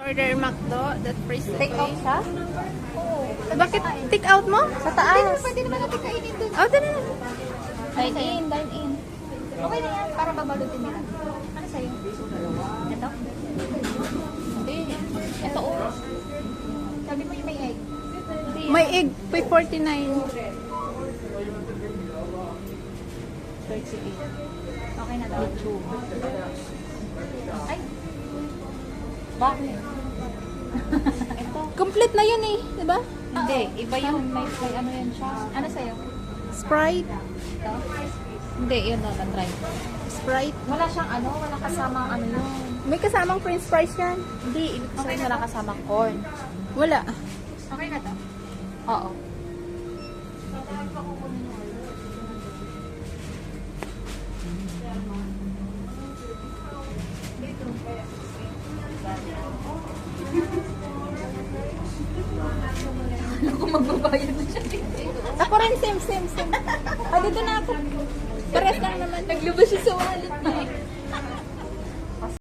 Order McDo, that freeze Take out siya? Oo. Bakit take out mo? Sa taas. Pwede naman natin kainin doon. Oh, dali na. Dine in, dine in. Okay na yan, para babalutin nila. Ano sa'yo? Ito? Hindi. Ito oh. Sabi mo yung may egg. May egg, pay 49. Okay na daw. Ay, Bakit? Ito. Complete na yun eh, di ba? Hindi, iba yun. May ano yan siya. ano sa'yo? Sprite. Ito? Hindi, yun na. Try. Sprite. Wala siyang ano, wala kasamang ano yun. May kasamang french fries yan. Hindi, ibig sabihin wala kasamang corn. Wala. Okay na to. Oo. Ako magbabayad na siya. Ako rin, same. Ah, dito na ako. Pares lang naman. Naglabas siya sa wallet niya eh.